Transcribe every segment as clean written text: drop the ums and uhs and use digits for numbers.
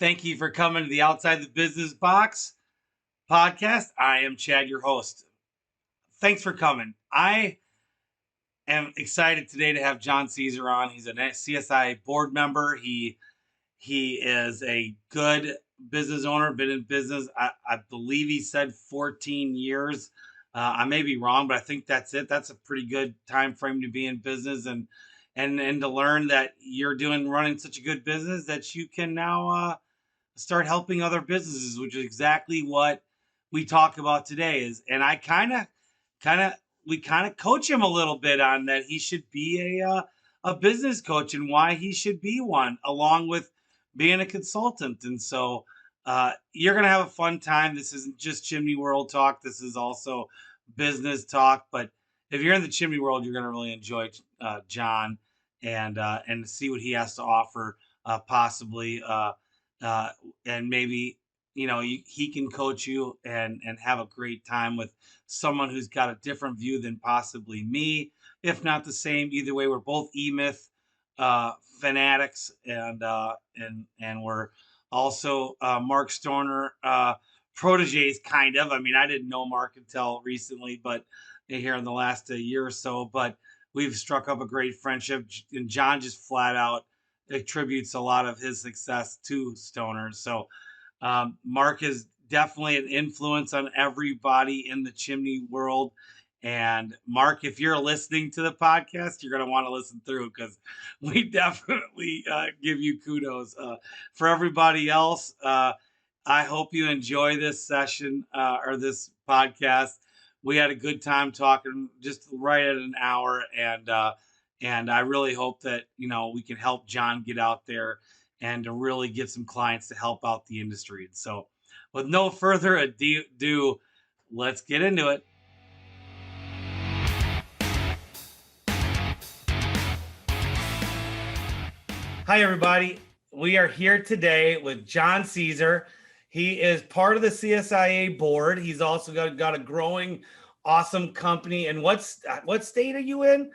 Thank you for coming to the Outside the Business Box podcast. I am Chad, your host. Thanks for coming. I am excited today to have John Caesar on. He's a CSIA board member. He is a good business owner, been in business. I believe he said 14 years. I may be wrong, but I think that's it. That's a pretty good time frame to be in business and to learn that you're running such a good business that you can now start helping other businesses, which is exactly what we talk about today. And I kind of coach him a little bit on that he should be a business coach and why he should be one, along with being a consultant. And so you're gonna have a fun time. This isn't just Chimney World talk. This is also business talk. But if you're in the Chimney World, you're gonna really enjoy John and see what he has to offer, possibly. And maybe he can coach you and have a great time with someone who's got a different view than possibly me, if not the same. Either way, we're both EMyth fanatics, and we're also Mark Stoner proteges, kind of. I mean, I didn't know Mark until recently, but here in the last year or so. But we've struck up a great friendship, and John just flat out attributes a lot of his success to Stoner. So Mark is definitely an influence on everybody in the chimney world. And Mark, if you're listening to the podcast, you're going to want to listen through because we definitely give you kudos. For everybody else, I hope you enjoy this session or this podcast. We had a good time talking, just right at an hour, and I really hope that we can help John get out there and to really get some clients to help out the industry. And so, with no further ado, let's get into it. Hi, everybody. We are here today with John Caesar. He is part of the CSIA board. He's also got a growing, awesome company. And what state are you in?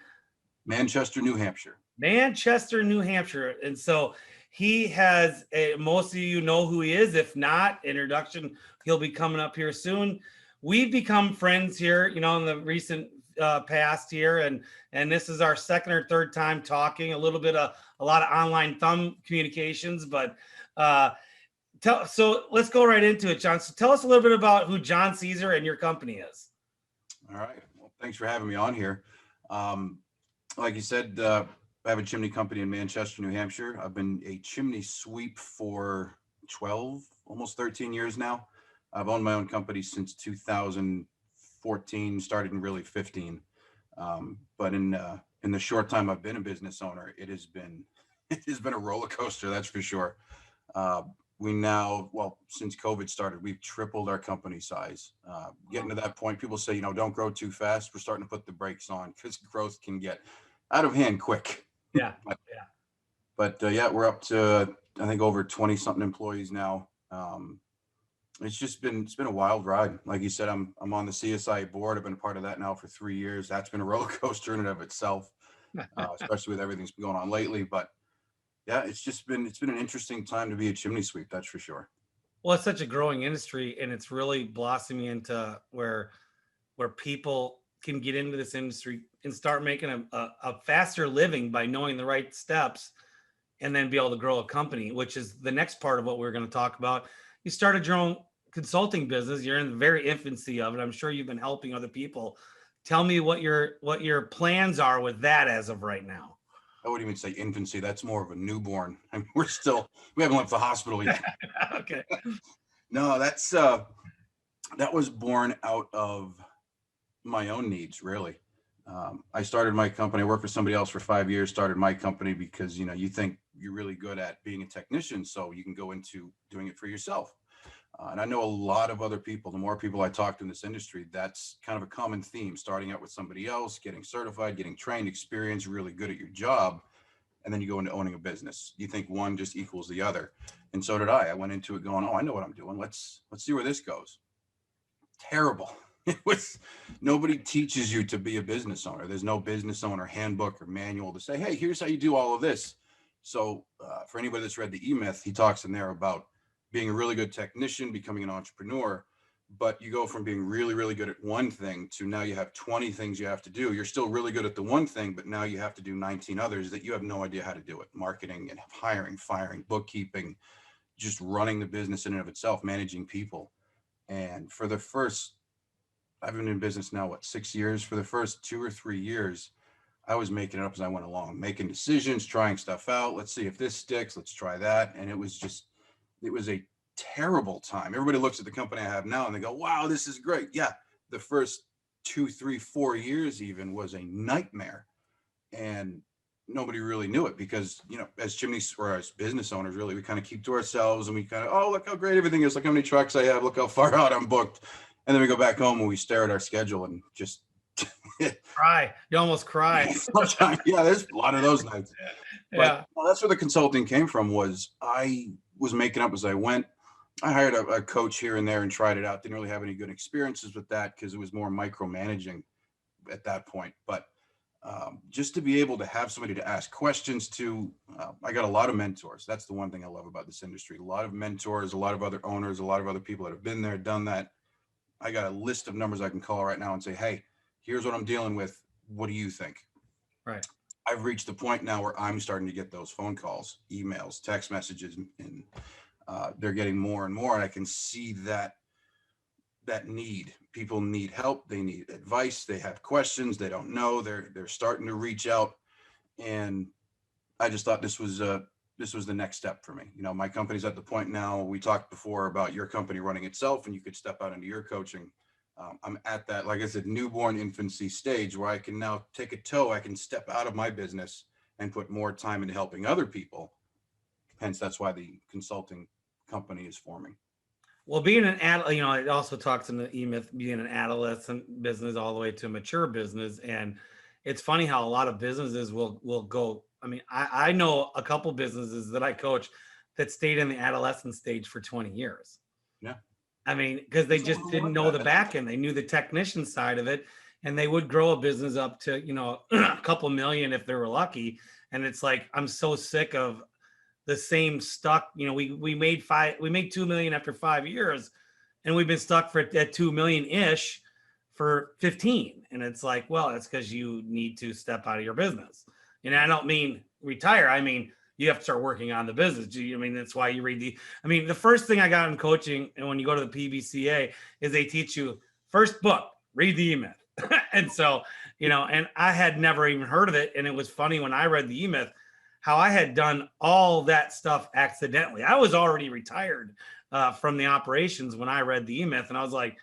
Manchester, New Hampshire. Manchester, New Hampshire. And so he has most of you know who he is. If not, introduction, he'll be coming up here soon. We've become friends here, in the recent past here, and this is our second or third time talking. A lot of online thumb communications, but so let's go right into it, John. So tell us a little bit about who John Caesar and your company is. All right. Well, thanks for having me on here. Like you said, I have a chimney company in Manchester, New Hampshire. I've been a chimney sweep for 12, almost 13 years now. I've owned my own company since 2014, started in really 15. But in the short time I've been a business owner, it has been a roller coaster, that's for sure. Since COVID started, we've tripled our company size. Getting to that point, people say, don't grow too fast. We're starting to put the brakes on because growth can get out of hand quick. Yeah. But we're up to, I think, over 20 something employees now. It's been a wild ride. Like you said, I'm on the CSIA board. I've been a part of that now for 3 years. That's been a roller coaster in and of itself, especially with everything that's been going on lately. But yeah, it's been an interesting time to be a chimney sweep. That's for sure. Well, it's such a growing industry, and it's really blossoming into where people can get into this industry and start making a faster living by knowing the right steps, and then be able to grow a company, which is the next part of what we're going to talk about. You started your own consulting business. You're in the very infancy of it. I'm sure you've been helping other people. Tell me what your plans are with that as of right now. I wouldn't even say infancy. That's more of a newborn. I mean, we haven't left the hospital yet. Okay. No, that was born out of my own needs, really. I started my company. I worked for somebody else for 5 years, started my company because, you think you're really good at being a technician, so you can go into doing it for yourself. And I know a lot of other people, the more people I talk to in this industry, that's kind of a common theme, starting out with somebody else, getting certified, getting trained, experience, really good at your job. And then you go into owning a business. You think one just equals the other. And so did I. I went into it going, I know what I'm doing. Let's see where this goes. Terrible. Nobody teaches you to be a business owner. There's no business owner handbook or manual to say, hey, here's how you do all of this. So for anybody that's read the EMyth, he talks in there about being a really good technician, becoming an entrepreneur. But you go from being really, really good at one thing to now you have 20 things you have to do. You're still really good at the one thing, but now you have to do 19 others that you have no idea how to do it. Marketing and hiring, firing, bookkeeping, just running the business in and of itself, managing people. And for the first, I've been in business now, what, 6 years? For the first 2 or 3 years, I was making it up as I went along, making decisions, trying stuff out. Let's see if this sticks. Let's try that. And it was a terrible time. Everybody looks at the company I have now and they go, wow, this is great. Yeah. The first 2, 3, 4 years even was a nightmare. And nobody really knew it because, as chimneys or as business owners, really, we kind of keep to ourselves and we kind of, oh, look how great everything is. Look how many trucks I have. Look how far out I'm booked. And then we go back home and we stare at our schedule and just cry. You almost cry. Yeah, there's a lot of those nights. Yeah. But that's where the consulting came from. Was I was making up as I went. I hired a coach here and there and tried it out. Didn't really have any good experiences with that because it was more micromanaging at that point. But just to be able to have somebody to ask questions to, I got a lot of mentors. That's the one thing I love about this industry. A lot of mentors, a lot of other owners, a lot of other people that have been there, done that. I got a list of numbers I can call right now and say, hey, here's what I'm dealing with. What do you think? Right. I've reached the point now where I'm starting to get those phone calls, emails, text messages, and they're getting more and more. And I can see that need. People need help. They need advice. They have questions. They don't know. They're starting to reach out. And I just thought this was the next step for me. My company's at the point now. We talked before about your company running itself, and you could step out into your coaching. I'm at that, like I said, newborn infancy stage where I can now take a toe. I can step out of my business and put more time into helping other people. Hence, that's why the consulting company is forming. Well, being an adult, it also talks in the EMyth, being an adolescent business all the way to a mature business. And it's funny how a lot of businesses will go. I mean, I know a couple businesses that I coach that stayed in the adolescent stage for 20 years. Yeah. I mean, because they just didn't know the back end. They knew the technician side of it, and they would grow a business up to, a couple million if they were lucky. And it's like, I'm so sick of the same stuck. We made 2 million after 5 years, and we've been stuck at 2 million ish for 15. And it's like, well, it's because you need to step out of your business. And I don't mean retire. I mean, you have to start working on the business. That's why you read the first thing I got in coaching, and when you go to the PBCA, is they teach you first book, read the EMyth. And so, and I had never even heard of it. And it was funny when I read the EMyth, how I had done all that stuff accidentally. I was already retired from the operations when I read the EMyth. And I was like,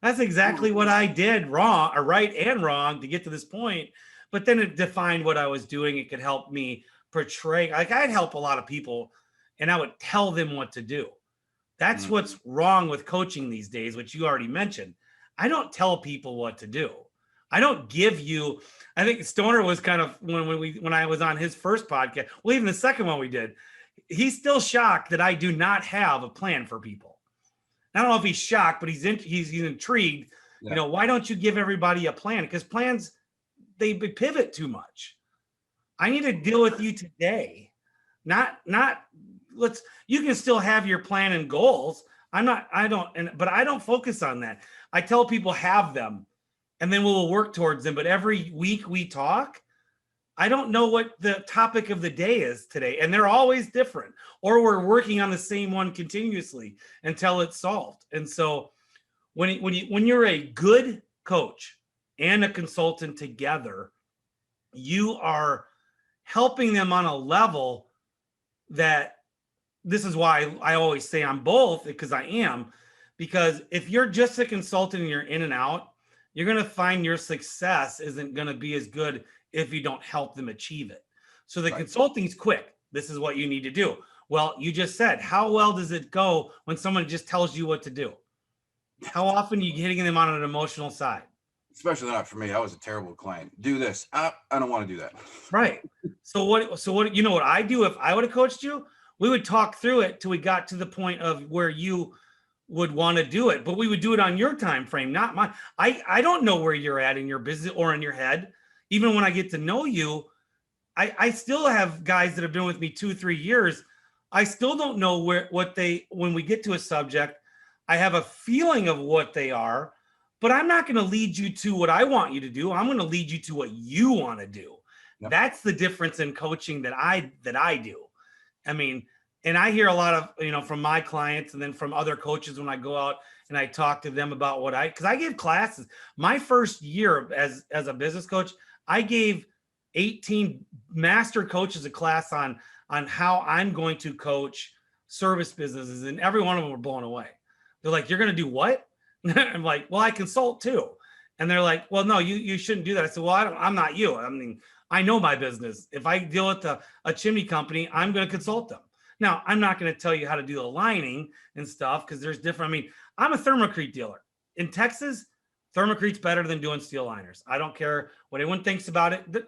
that's exactly what I did wrong, or right and wrong, to get to this point. But then it defined what I was doing. It could help me portray, like I'd help a lot of people and I would tell them what to do. That's what's wrong with coaching these days, which you already mentioned. I don't tell people what to do. I don't give you, I think Stoner was kind of, when I was on his first podcast, well, even the second one we did, he's still shocked that I do not have a plan for people. I don't know if he's shocked, but he's intrigued. Yeah. Why don't you give everybody a plan? Because plans, they pivot too much. I need to deal with you today. You can still have your plan and goals. But I don't focus on that. I tell people have them and then we'll work towards them. But every week we talk, I don't know what the topic of the day is today. And they're always different, or we're working on the same one continuously until it's solved. And so when you're a good coach and a consultant together, you are helping them on a level that, this is why I always say I'm both, because I am. Because if you're just a consultant and you're in and out, you're going to find your success isn't going to be as good if you don't help them achieve it. So the consulting's quick. This is what you need to do. Well, you just said, how well does it go when someone just tells you what to do? How often are you hitting them on an emotional side? Especially not for me. I was a terrible client. Do this. I don't want to do that. Right. So what, what I do if I would have coached you? We would talk through it till we got to the point of where you would want to do it, but we would do it on your time frame, not mine. I don't know where you're at in your business or in your head. Even when I get to know you, I still have guys that have been with me 2-3 years. I still don't know when we get to a subject, I have a feeling of what they are, but I'm not going to lead you to what I want you to do. I'm going to lead you to what you want to do. Yep. That's the difference in coaching that I do. I mean, and I hear a lot of, from my clients and then from other coaches when I go out and I talk to them about because I give classes. My first year as a business coach, I gave 18 master coaches a class on how I'm going to coach service businesses, and every one of them were blown away. They're like, "You're going to do what?" I'm like, "Well, I consult too." And they're like, "Well, no, you shouldn't do that." I said, "Well, I'm not you. I mean, I know my business. If I deal with a chimney company, I'm going to consult them. Now, I'm not going to tell you how to do the lining and stuff because there's different. I mean, I'm a thermocrete dealer in Texas. Thermocrete's better than doing steel liners. I don't care what anyone thinks about it. I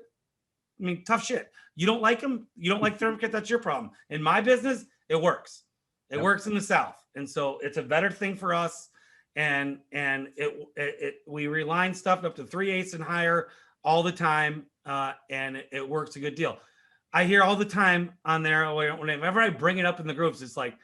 mean, tough shit. You don't like them. You don't like thermocrete. That's your problem. In my business, it works. It works in the South. And so it's a better thing for us. And we reline stuff up to 3/8 and higher all the time. And it works a good deal. I hear all the time on there, whenever I bring it up in the groups, it's like,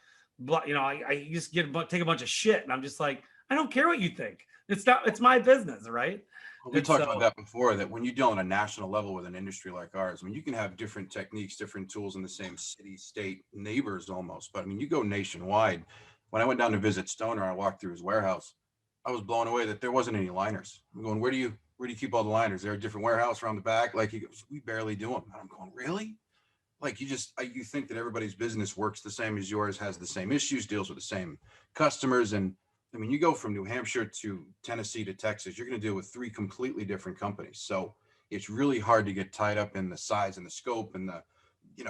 I just take a bunch of shit. And I'm just like, I don't care what you think. It's my business, right? Well, we talked about that before, that when you deal on a national level with an industry like ours, I mean, you can have different techniques, different tools in the same city, state, neighbors almost. But I mean, you go nationwide. When I went down to visit Stoner, I walked through his warehouse. I was blown away that there wasn't any liners. I'm going, where do you keep all the liners? They're a different warehouse around the back. Like, he goes, we barely do them. And I'm going, really? Like, you think that everybody's business works the same as yours, has the same issues, deals with the same customers. And I mean, you go from New Hampshire to Tennessee to Texas, you're going to deal with 3 completely different companies. So it's really hard to get tied up in the size and the scope and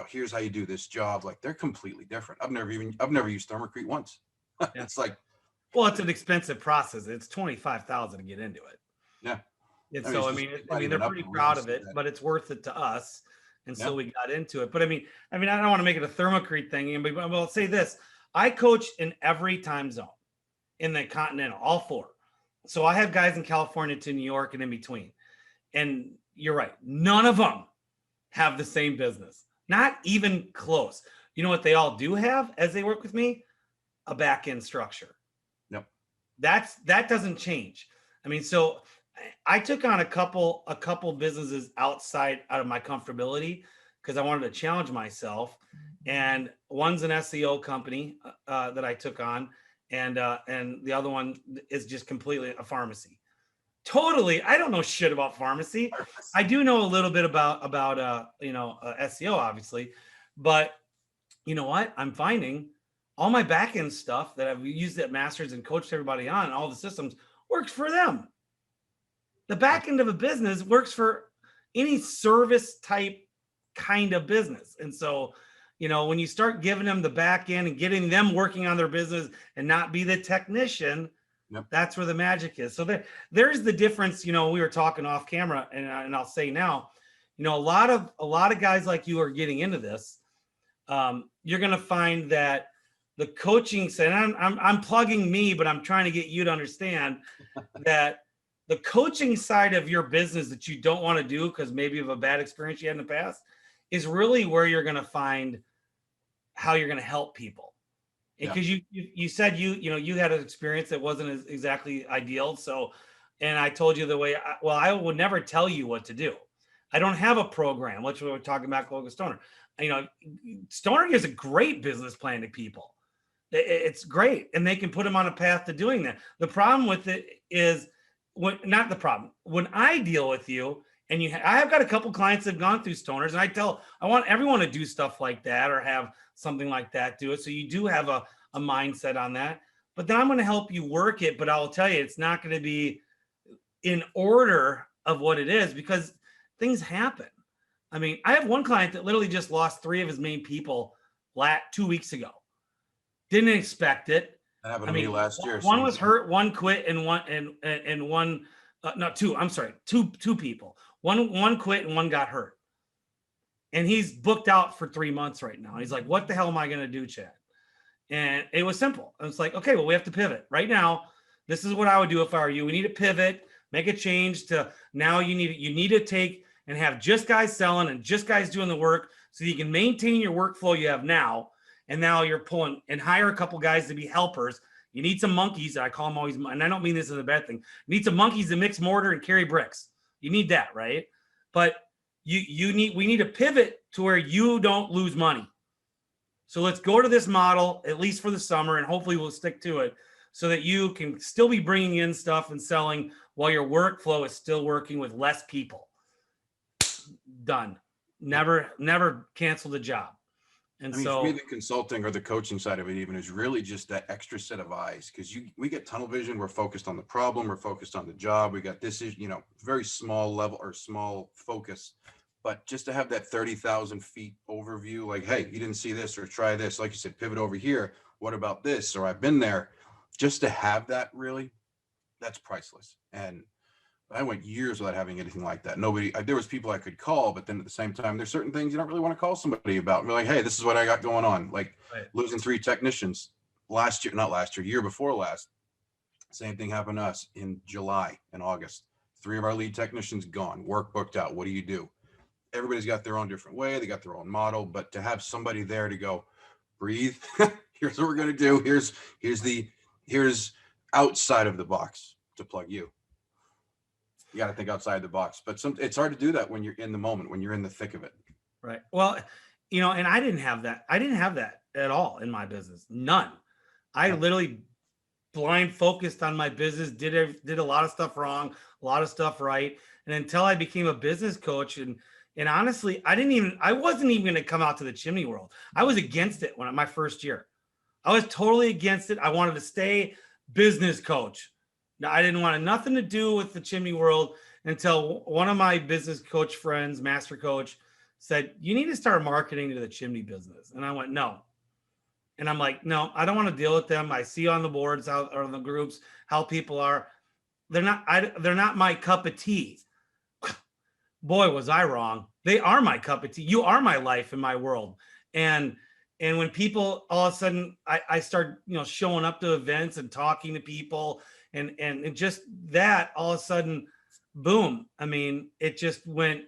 here's how you do this job. Like, they're completely different. I've never used thermocrete once. It's like, well, it's an expensive process. It's $25,000 to get into it. Yeah. And so, they're pretty proud of it, but it's worth it to us. And so we got into it. But I mean, I don't want to make it a thermocrete thing, but I'll say this. I coach in every time zone in the continental, all 4. So I have guys in California to New York and in between. And you're right. None of them have the same business. Not even close. You know what they all do have as they work with me? A back-end structure. Yep. That doesn't change. I mean, so I took on a couple businesses out of my comfortability because I wanted to challenge myself. And one's an SEO company that I took on, and the other one is just completely a pharmacy. Totally, I don't know shit about pharmacy. I do know a little bit about SEO, obviously, but you know what? I'm finding all my back end stuff that I've used at Masters and coached everybody on, all the systems works for them. The back end of a business works for any service type kind of business. And so, when you start giving them the back end and getting them working on their business and not be the technician, that's where the magic is. So there's the difference. We were talking off camera, and I'll say now, a lot of guys like you are getting into this. You're going to find that the coaching side, and I'm plugging me, but I'm trying to get you to understand that the coaching side of your business that you don't want to do because maybe of a bad experience you had in the past is really where you're going to find how you're going to help people. Because you said you had an experience that wasn't exactly ideal. So, and I told you the way, I would never tell you what to do. I don't have a program, which we were talking about with Stoner. Stoner gives a great business plan to people. It's great. And they can put them on a path to doing that. The problem with it is, not the problem. When I deal with you, and I have got a couple clients that have gone through Stoners, and I want everyone to do stuff like that or have something like that, do it. So you do have a mindset on that, but then I'm going to help you work it. But I'll tell you, it's not going to be in order of what it is because things happen. I mean, I have one client that literally just lost 3 of his main people 2 weeks ago. Didn't expect it. That happened to me last year. One was hurt, one quit, and two people. One quit and one got hurt. And he's booked out for 3 months right now. He's like, what the hell am I going to do, Chad? And it was simple. And it's like, okay, well, we have to pivot right now. This is what I would do if I were you. We need to pivot, make a change to now you need to take and have just guys selling and just guys doing the work so you can maintain your workflow you have now. And now you're pulling and hire a couple guys to be helpers. You need some monkeys. I call them always, and I don't mean this as a bad thing. You need some monkeys to mix mortar and carry bricks. You need that, right? But we need to pivot to where you don't lose money. So let's go to this model, at least for the summer, and hopefully we'll stick to it so that you can still be bringing in stuff and selling while your workflow is still working with less people. Done. Never cancel the job. And I mean, so for me, the consulting or the coaching side of it even is really just that extra set of eyes, because we get tunnel vision. We're focused on the problem. We're focused on the job. We got this is, very small level or small focus. But just to have that 30,000 feet overview, like, hey, you didn't see this or try this. Like you said, pivot over here. What about this? Or I've been there. Just to have that, really, that's priceless. And I went years without having anything like that. There was people I could call, but then at the same time, there's certain things you don't really want to call somebody about. We're like, hey, this is what I got going on. Like losing 3 technicians year before last. Same thing happened to us in July and August. 3 of our lead technicians gone, work booked out. What do you do? Everybody's got their own different way. They got their own model, but to have somebody there to go, breathe. Here's what we're going to do. Here's outside of the box to plug you. You got to think outside the box, but it's hard to do that when you're in the moment, when you're in the thick of it. Right. Well, and I didn't have that. I didn't have that at all in my business. None. I literally blind focused on my business, did a lot of stuff wrong, a lot of stuff right. And until I became a business coach and honestly, I wasn't even going to come out to the chimney world. I was against it my first year. I was totally against it. I wanted to stay business coach. Now, I didn't want nothing to do with the chimney world until one of my business coach friends, master coach, said, you need to start marketing to the chimney business. And I went, no. And I'm like, no, I don't want to deal with them. I see on the boards or the groups how people are. They're not my cup of tea. Boy, was I wrong. They are my cup of tea. You are my life and my world. And when people all of a sudden I start, showing up to events and talking to people and just that all of a sudden, boom. I mean, it just went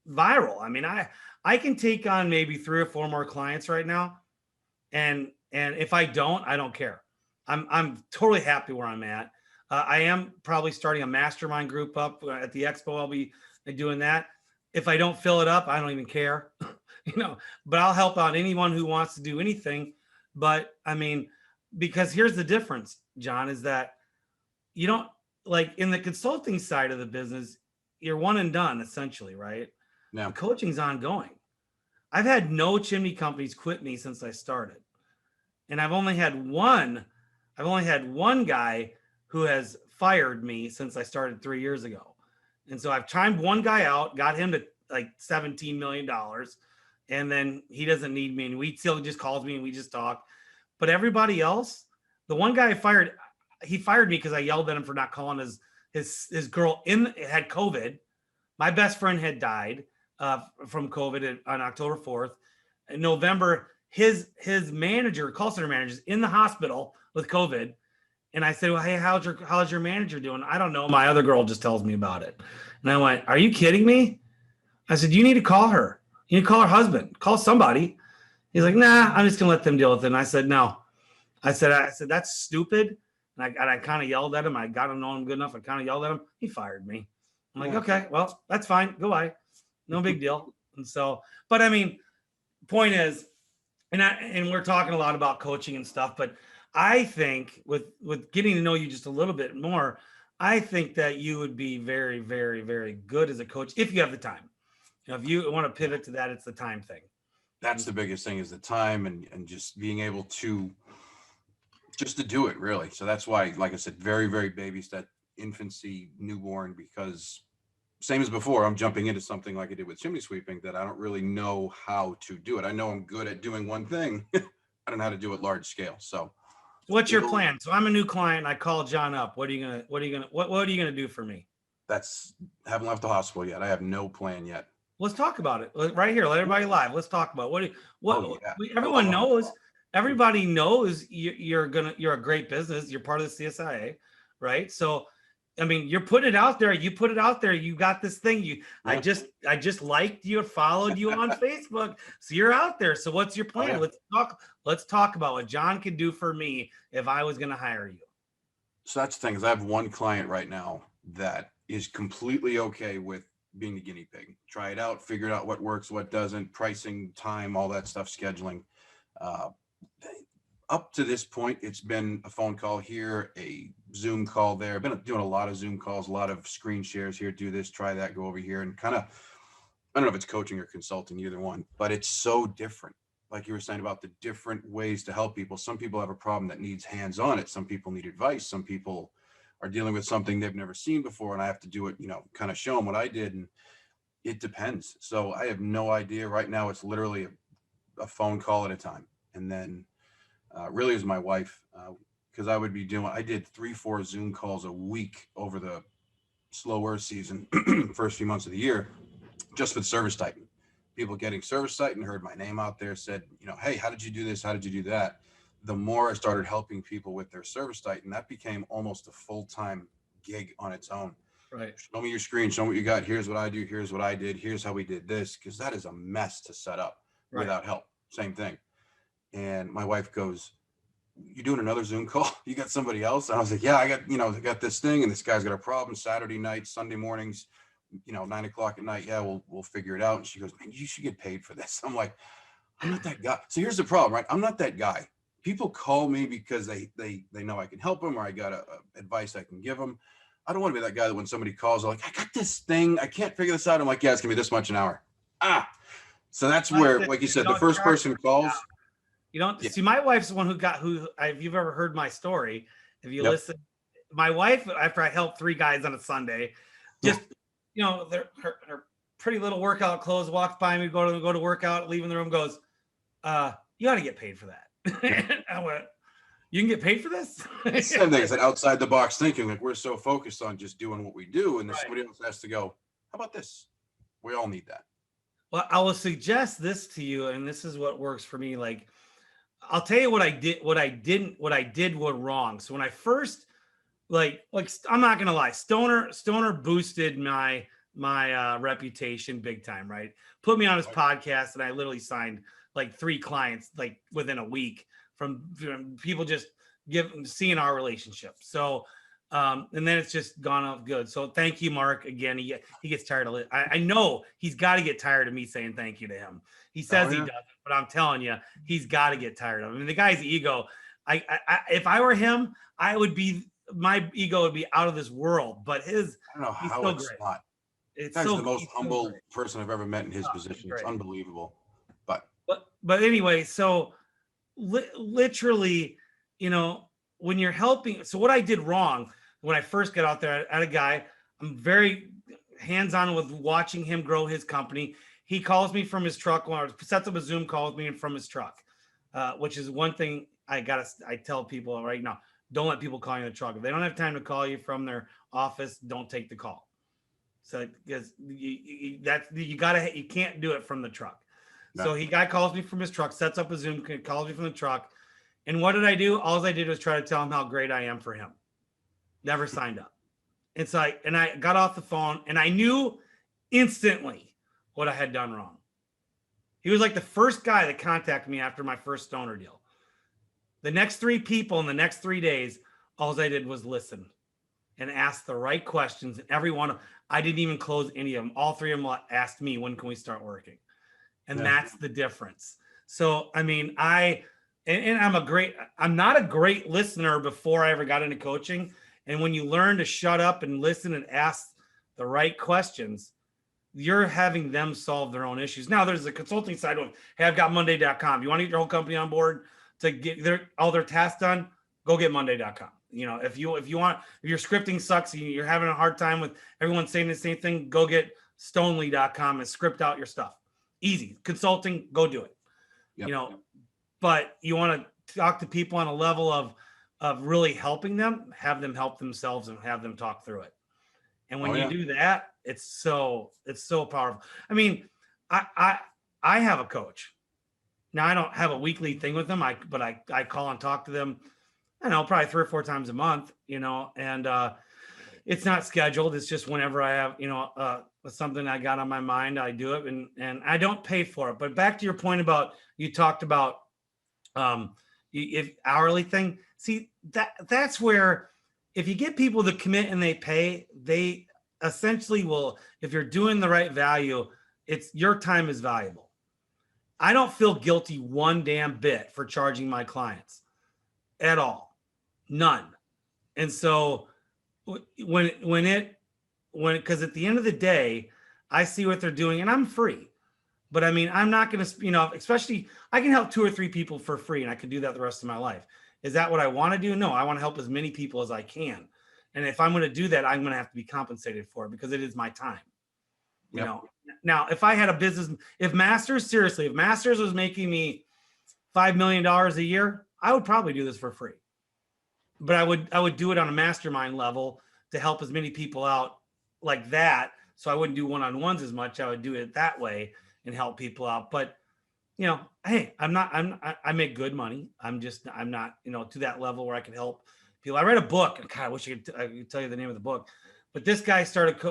viral. I mean, I can take on maybe 3 or 4 more clients right now. And if I don't care. I'm totally happy where I'm at. I am probably starting a mastermind group up at the expo. I'll be doing that. If I don't fill it up, I don't even care, but I'll help out anyone who wants to do anything. But I mean, because here's the difference, John, is that you don't like in the consulting side of the business, you're one and done essentially, right? Now, coaching's ongoing. I've had no chimney companies quit me since I started. And I've only had one guy who has fired me since I started 3 years ago. And so I've timed one guy out, got him to like $17 million. And then he doesn't need me. And he still just calls me and we just talk. But everybody else, the one guy he fired me because I yelled at him for not calling his girl had COVID. My best friend had died from COVID on October 4th. In November, his manager, call center manager, is in the hospital with COVID. And I said, well, hey, how's your manager doing? I don't know. My other girl just tells me about it. And I went, are you kidding me? I said, you need to call her. You need to call her husband. Call somebody. He's like, nah, I'm just going to let them deal with it. And I said, no. I said, that's stupid. And I kind of yelled at him. I got to know him good enough. I kind of yelled at him. He fired me. I'm like, okay, well, that's fine. Goodbye. No big deal. And so, but I mean, point is, and we're talking a lot about coaching and stuff, but I think with getting to know you just a little bit more, I think that you would be very, very, very good as a coach if you have the time. If you want to pivot to that, it's the time thing. That's the biggest thing is the time and just being able to do it really. So that's why, like I said, very, very baby step, infancy, newborn, because same as before, I'm jumping into something like I did with chimney sweeping that I don't really know how to do it. I know I'm good at doing one thing. I don't know how to do it large scale. So what's your plan? So I'm a new client. I call John up. What are you gonna do for me? Haven't left the hospital yet. I have no plan yet. Let's talk about it right here. Let everybody live. Let's talk about everyone knows. Everybody knows you're a great business. You're part of the CSIA, right? So I mean, you're putting it out there. You put it out there. You got this thing. I just liked you and followed you on Facebook. So you're out there. So what's your plan? Let's talk about what John could do for me if I was going to hire you. So that's the thing, is I have one client right now that is completely okay with being the guinea pig. Try it out, figure out what works, what doesn't, pricing, time, all that stuff, scheduling. Up to this point, it's been a phone call here, a Zoom call there. I've been doing a lot of Zoom calls, a lot of screen shares here, do this, try that, go over here, and kind of, I don't know if it's coaching or consulting, either one, but it's so different. Like you were saying about the different ways to help people. Some people have a problem that needs hands on it. Some people need advice. Some people are dealing with something they've never seen before, and I have to do it, kind of show them what I did. And it depends. So I have no idea right now. It's literally a phone call at a time. And then really is my wife, because I did 3-4 Zoom calls a week over the slower season, first few months of the year, just with service typing. People getting service typing, heard my name out there, said, hey, how did you do this? How did you do that? The more I started helping people with their service typing, that became almost a full-time gig on its own. Right. Show me your screen. Show me what you got. Here's what I do. Here's what I did. Here's how we did this. Because that is a mess to set up without help. Same thing. And my wife goes, you doing another Zoom call? You got somebody else? And I was like, yeah, I got this thing, and this guy's got a problem. Saturday night, Sunday mornings, 9 o'clock at night. Yeah, we'll figure it out. And she goes, man, you should get paid for this. I'm like, I'm not that guy. So here's the problem, right? I'm not that guy. People call me because they know I can help them, or I got advice I can give them. I don't want to be that guy that when somebody calls, they're like, I got this thing, I can't figure this out. I'm like, yeah, it's gonna be this much an hour. So that's where, like you said, the first person calls. See, my wife's the one if you've ever heard my story, if you listen, my wife, after I helped 3 guys on a Sunday, just, her pretty little workout clothes, walks by me, go to workout, leaving the room, goes, you ought to get paid for that. I went, you can get paid for this? Same thing. It's like outside the box thinking, like we're so focused on just doing what we do. And then somebody else has to go, how about this? We all need that. Well, I will suggest this to you, and this is what works for me. Like, I'll tell you what I did were wrong. So when I first, like I'm not gonna lie, Stoner boosted my reputation big time, right? Put me on his podcast, and I literally signed like 3 clients like within a week from people just seeing our relationship. So and then it's just gone up good. So thank you, Mark. Again, he gets tired of it. I know he's got to get tired of me saying thank you to him. He says he doesn't, but I'm telling you, he's got to get tired of him. I mean, the guy's ego. If I were him, my ego would be out of this world. But I don't know how it's great. Not. He's the most humble person I've ever met in his position. It's unbelievable. But anyway, so literally, when you're helping, so what I did wrong when I first got out there, I had a guy, I'm very hands-on with watching him grow his company. He calls me from his truck, or sets up a Zoom call with me and from his truck, which is one thing I tell people right now, don't let people call you in the truck. If they don't have time to call you from their office, don't take the call. So because you can't do it from the truck. No. So guy calls me from his truck, sets up a Zoom, calls me from the truck. And what did I do? All I did was try to tell him how great I am for him. Never signed up. It's like, and I got off the phone and I knew instantly what I had done wrong. He was like the first guy that contacted me after my first Stoner deal. The next 3 people in the next 3 days, all I did was listen and ask the right questions. And every one, I didn't even close any of them. All 3 of them asked me, when can we start working? And that's the difference. So, I mean, I'm not a great listener before I ever got into coaching. And when you learn to shut up and listen and ask the right questions, you're having them solve their own issues. Now there's a consulting side of, hey, I've got Monday.com. You want to get your whole company on board to get all their tasks done? Go get Monday.com. If your scripting sucks, you're having a hard time with everyone saying the same thing, go get Stonely.com and script out your stuff. Easy. Consulting, go do it. Yep. But you want to talk to people on a level of really helping them, have them help themselves and have them talk through it. And when you do that, it's so powerful. I mean, I have a coach. Now I don't have a weekly thing with them. But I call and talk to them, I don't know, probably 3 or 4 times a month, and it's not scheduled. It's just whenever I have, something I got on my mind, I do it, and I don't pay for it. But back to your point about, you talked about if hourly thing. See, that's where, if you get people to commit and they pay, they essentially will, if you're doing the right value, it's your time is valuable. I don't feel guilty one damn bit for charging my clients at all. None. And so because at the end of the day, I see what they're doing and I'm free. But I mean, I'm not going to, especially I can help 2 or 3 people for free and I can do that the rest of my life. Is that what I want to do? No, I want to help as many people as I can. And if I'm going to do that, I'm going to have to be compensated for it because it is my time. Now, if I had a business, if Masters was making me $5 million a year, I would probably do this for free. But I would do it on a mastermind level to help as many people out like that. So I wouldn't do one-on-ones as much. I would do it that way and help people out. But, hey, I make good money. I'm not, to that level where I can help people. I read a book, and God, I wish I could tell you the name of the book, but this guy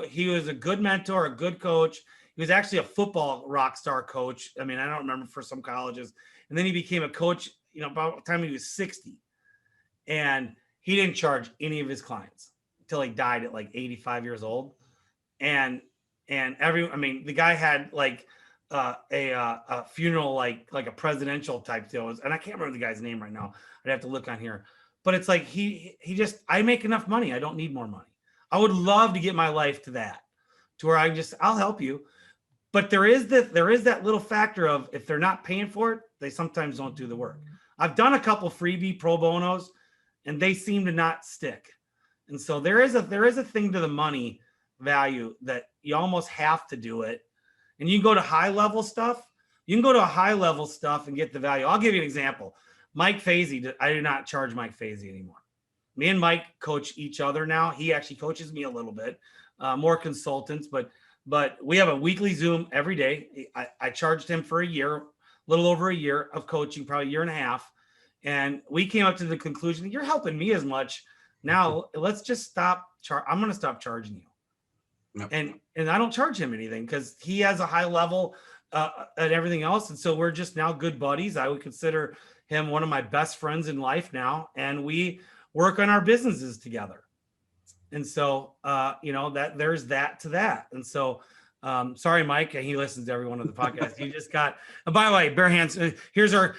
he was a good mentor, a good coach. He was actually a football rock star coach. I mean, I don't remember, for some colleges. And then he became a coach, about the time he was 60. And he didn't charge any of his clients until he died at like 85 years old. And the guy had like a funeral, like a presidential type deal. And I can't remember the guy's name right now. I'd have to look on here. But it's like I make enough money. I don't need more money. I would love to get my life to that, to where I'll help you. But there is that little factor of, if they're not paying for it, they sometimes don't do the work. I've done a couple freebie pro bonos and they seem to not stick. And so there is a thing to the money value that you almost have to do it. And you can go to high level stuff. You can go to a high level stuff and get the value. I'll give you an example. Mike Fazy, I do not charge Mike Fazy anymore. Me and Mike coach each other now. He actually coaches me a little bit, more consultants, but we have a weekly Zoom every day. I charged him for a year, a little over a year of coaching, probably a year and a half. And we came up to the conclusion that you're helping me as much. Now let's just stop. I'm going to stop charging you. Yep. And I don't charge him anything because he has a high level and everything else. And so we're just now good buddies. I would consider him one of my best friends in life now. And we work on our businesses together. And so, that there's that to that. And so, sorry, Mike, he listens to every one of the podcasts. You just got, by the way, bare hands. Here's our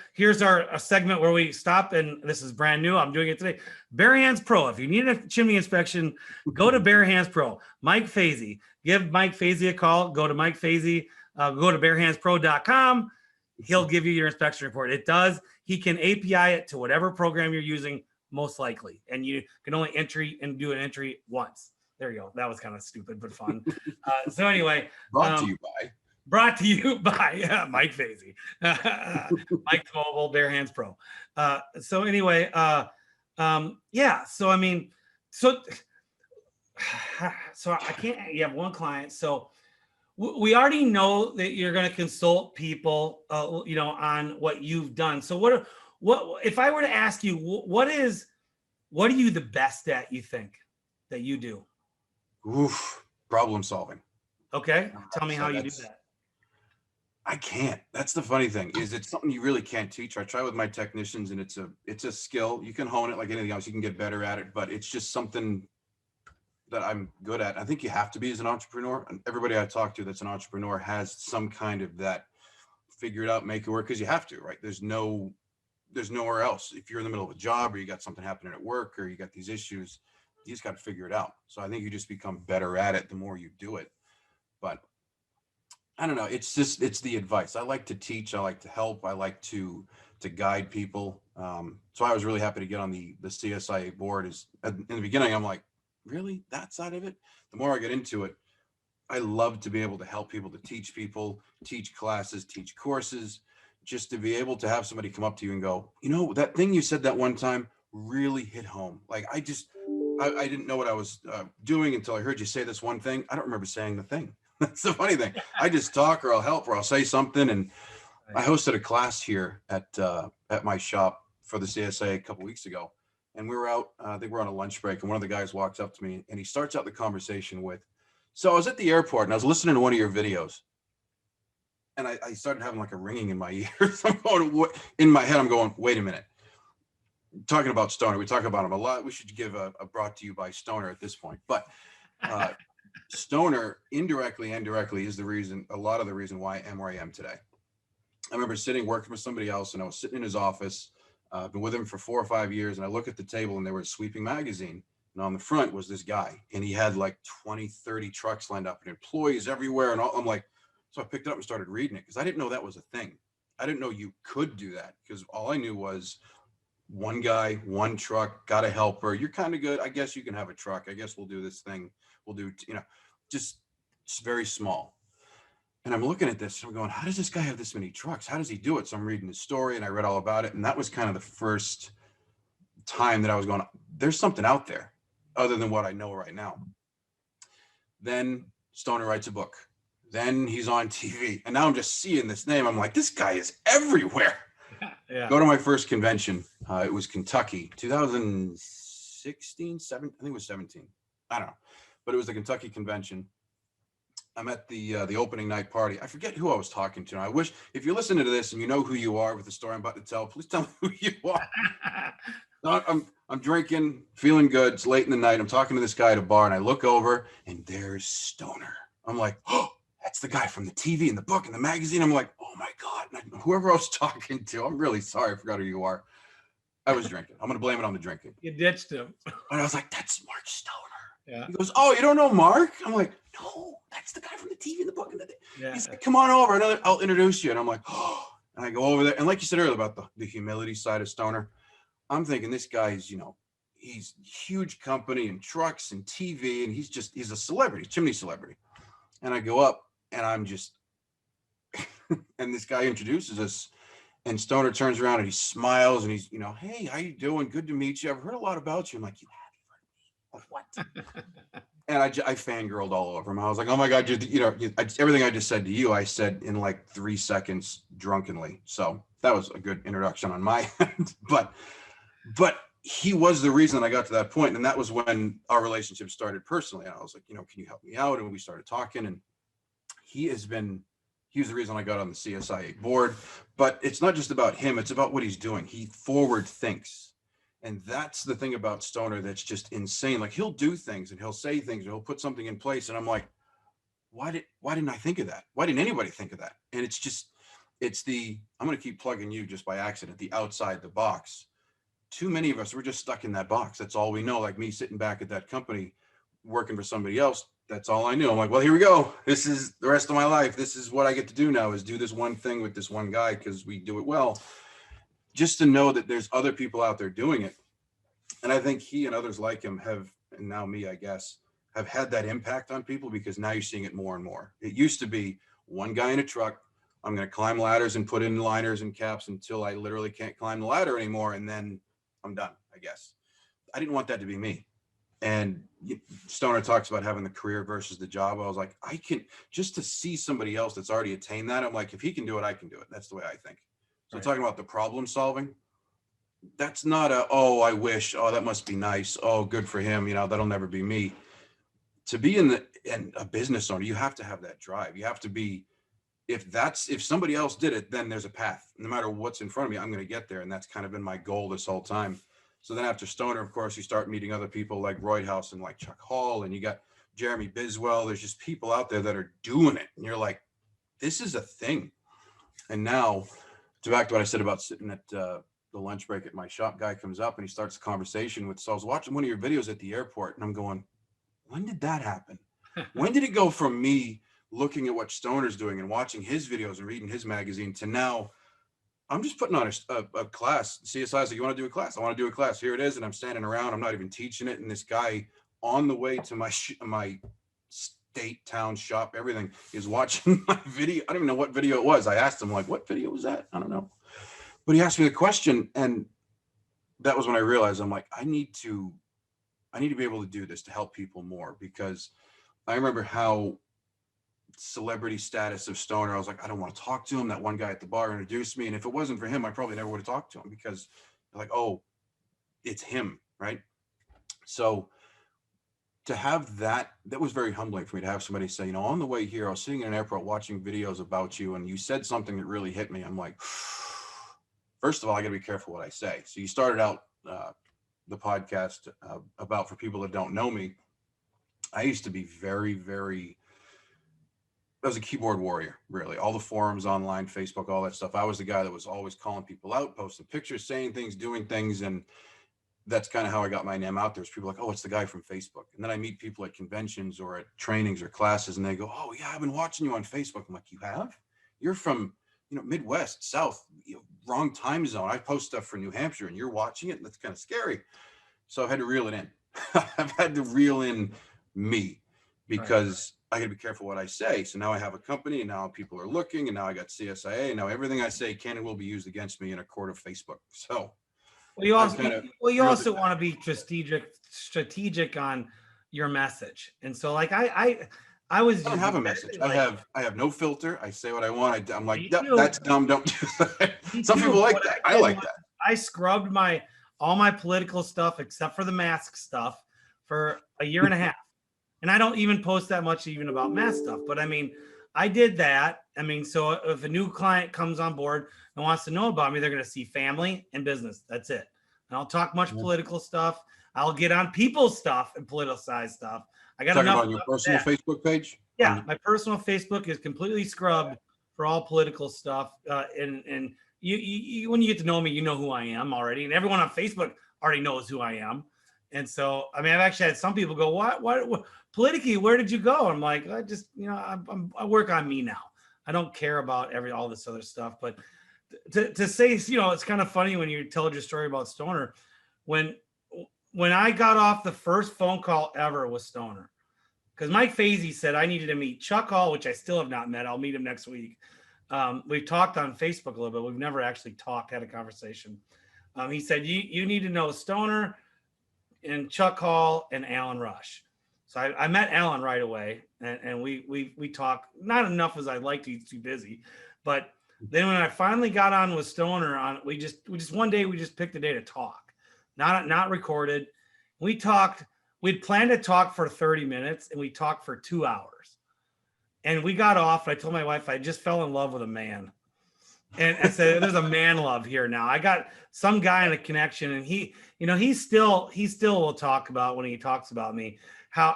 segment where we stop. And this is brand new. I'm doing it today. Bare Hands Pro. If you need a chimney inspection, go to Bare Hands Pro. Mike Fazy, give Mike Fazy a call. Go to Mike Fazy, go to barehandspro.com. He'll give you your inspection report. It does. He can API it to whatever program you're using, most likely. And you can only do an entry once. There you go. That was kind of stupid, but fun. So anyway. Brought to you by Mike Fazy. Mike's Mobile, Bare Hands Pro. So anyway, yeah. So, I mean, so I can't, you have one client. So we already know that you're going to consult people, on what you've done. So what if I were to ask you, what are you the best at, you think, that you do? Oof, problem solving. Okay. Tell me how you do that. I can't. That's the funny thing, is it's something you really can't teach. I try with my technicians, and it's a skill. You can hone it like anything else. You can get better at it, but it's just something that I'm good at. I think you have to be as an entrepreneur, and everybody I talk to that's an entrepreneur has some kind of that, figure it out, make it work, because you have to, right? There's nowhere else. If you're in the middle of a job, or you got something happening at work, or you got these issues, you just got to figure it out. So I think you just become better at it the more you do it. But I don't know. It's the advice. I like to teach. I like to help. I like to guide people. So I was really happy to get on the CSIA board. In the beginning, I'm like, really? That side of it? The more I get into it, I love to be able to help people, to teach people, teach classes, teach courses, just to be able to have somebody come up to you and go, that thing you said that one time really hit home. Like, I didn't know what I was doing until I heard you say this one thing. I don't remember saying the thing. That's the funny thing. I just talk, or I'll help, or I'll say something. And I hosted a class here at my shop for the CSA a couple weeks ago, and we were out, I think we're on a lunch break, and one of the guys walks up to me and he starts out the conversation with, so I was at the airport and I was listening to one of your videos, and I started having like a ringing in my ears. I'm going, what? In my head, I'm going, wait a minute. Talking about Stoner, we talk about him a lot. We should give a brought to you by Stoner at this point. But Stoner indirectly is the reason, a lot of the reason why I am where I am today. I remember working with somebody else, and I was sitting in his office. I've been with him for 4 or 5 years, and I look at the table, and there was Sweeping Magazine. And on the front was this guy, and he had like 20, 30 trucks lined up and employees everywhere. And I'm like, so I picked it up and started reading it because I didn't know that was a thing. I didn't know you could do that, because all I knew was one guy, one truck, got a helper. You're kind of good. I guess you can have a truck. I guess we'll do this thing. We'll do, just it's very small. And I'm looking at this and I'm going, how does this guy have this many trucks? How does he do it? So I'm reading his story and I read all about it. And that was kind of the first time that I was going, there's something out there other than what I know right now. Then Stoner writes a book. Then he's on TV. And now I'm just seeing this name. I'm like, this guy is everywhere. Yeah. Go to my first convention. It was Kentucky, 2016, 17, I think it was 17. I don't know. But it was the Kentucky convention. I'm at the opening night party. I forget who I was talking to. I wish, if you're listening to this and you know who you are with the story I'm about to tell, please tell me who you are. I'm drinking, feeling good. It's late in the night. I'm talking to this guy at a bar, and I look over, and there's Stoner. I'm like, oh, that's the guy from the TV and the book and the magazine. I'm like, oh my God. And whoever I was talking to, I'm really sorry. I forgot who you are. I was drinking. I'm going to blame it on the drinking. You ditched him. And I was like, that's Mark Stoner. Yeah. He goes, oh, you don't know Mark? I'm like, no, that's the guy from the TV and the book. And Yeah. he's like, come on over. I'll introduce you. And I'm like, oh, and I go over there. And like you said earlier about the humility side of Stoner, I'm thinking this guy is, he's huge company and trucks and TV. And he's a celebrity, chimney celebrity. And I go up and I'm just, and this guy introduces us. And Stoner turns around and he smiles and he's, hey, how you doing? Good to meet you. I've heard a lot about you. I'm like, you have heard of what? And I fangirled all over him. I was like, oh my God, everything I just said to you, I said in like 3 seconds drunkenly. So that was a good introduction on my end. But he was the reason I got to that point. And that was when our relationship started personally. And I was like, can you help me out? And we started talking, and he was the reason I got on the CSIA board. But it's not just about him. It's about what he's doing. He forward thinks. And that's the thing about Stoner that's just insane. Like, he'll do things and he'll say things and he'll put something in place. And I'm like, why didn't I think of that? Why didn't anybody think of that? And I'm going to keep plugging you just by accident, the outside the box. Too many of us, we're just stuck in that box. That's all we know. Like me sitting back at that company, working for somebody else. That's all I knew. I'm like, well, here we go. This is the rest of my life. This is what I get to do now, is do this one thing with this one guy because we do it well. Just to know that there's other people out there doing it. And I think he and others like him have, and now me, I guess, have had that impact on people, because now you're seeing it more and more. It used to be one guy in a truck. I'm going to climb ladders and put in liners and caps until I literally can't climb the ladder anymore. And then I'm done, I guess. I didn't want that to be me. And Stoner talks about having the career versus the job. I was like, I can, just to see somebody else that's already attained that, I'm like, if he can do it, I can do it. That's the way I think. So Right. Talking about the problem solving, that's not oh, I wish, oh, that must be nice. Oh, good for him. That'll never be me. To be in a business owner, you have to have that drive. You have to be, if somebody else did it, then there's a path. No matter what's in front of me, I'm going to get there. And that's kind of been my goal this whole time. So then after Stoner, of course, you start meeting other people like Roydhouse and like Chuck Hall, and you got Jeremy Biswell. There's just people out there that are doing it. And you're like, this is a thing. And now, to back to what I said about sitting at the lunch break at my shop, guy comes up and he starts a conversation with, so I was watching one of your videos at the airport, and I'm going, when did that happen? When did it go from me looking at what Stoner's doing and watching his videos and reading his magazine to now I'm just putting on a class? CSI is like, you want to do a class? I want to do a class. Here it is. And I'm standing around. I'm not even teaching it. And this guy on the way to my state, town, shop, everything, is watching my video. I don't even know what video it was. I asked him, like, what video was that? I don't know. But he asked me the question. And that was when I realized, I'm like, I need to be able to do this to help people more, because I remember how celebrity status of Stoner, I was like, I don't want to talk to him. That one guy at the bar introduced me. And if it wasn't for him, I probably never would have talked to him, because like, oh, it's him. right? So to have that was very humbling for me to have somebody say, on the way here, I was sitting in an airport watching videos about you, and you said something that really hit me. I'm like, first of all, I got to be careful what I say. So you started out the podcast about, for people that don't know me, I used to be very, very, I was a keyboard warrior, really. All the forums online, Facebook, all that stuff. I was the guy that was always calling people out, posting pictures, saying things, doing things. And that's kind of how I got my name out there. Is people like, oh, it's the guy from Facebook. And then I meet people at conventions or at trainings or classes, and they go, oh yeah, I've been watching you on Facebook. I'm like, you have? You're from, Midwest, South, wrong time zone. I post stuff for New Hampshire and you're watching it. And that's kind of scary. So I've had to reel it in. I've had to reel in me, because I got to be careful what I say. So now I have a company, and now people are looking, and now I got CSIA. And now everything I say can and will be used against me in a court of Facebook. So you also want to be strategic on your message. And so like I don't have a message. Like, I have no filter. I say what I want. I'm like, yep, that's dumb. Don't do that. Some people like that. I like that. I scrubbed all my political stuff except for the mask stuff for a year and a half. And I don't even post that much even about mask stuff. But I mean, I did that. I mean, so if a new client comes on board and wants to know about me, they're going to see family and business. That's it. I don't talk much political stuff. I'll get on people's stuff and politicized stuff. I got enough on your personal Facebook page. Yeah, my personal Facebook is completely scrubbed for all political stuff. And you when you get to know me, you know who I am already, and everyone on Facebook already knows who I am. And so, I mean, I've actually had some people go, what politically, where did you go? I'm like, I just, I work on me now. I don't care about all this other stuff. But to say, it's kind of funny when you tell your story about Stoner. When I got off the first phone call ever with Stoner, because Mike Fazy said I needed to meet Chuck Hall, which I still have not met. I'll meet him next week. We've talked on Facebook a little bit. We've never actually had a conversation. He said, you need to know Stoner and Chuck Hall and Alan Rush. So I met Alan right away, and we talked, not enough as I'd like to, he's too busy. But then when I finally got on with Stoner, we just one day we just picked a day to talk, not recorded. We talked. We'd planned to talk for 30 minutes, and we talked for 2 hours. And we got off. I told my wife I just fell in love with a man. And I said, there's a man love here now. I got some guy in a connection, and he still will talk about, when he talks about me, how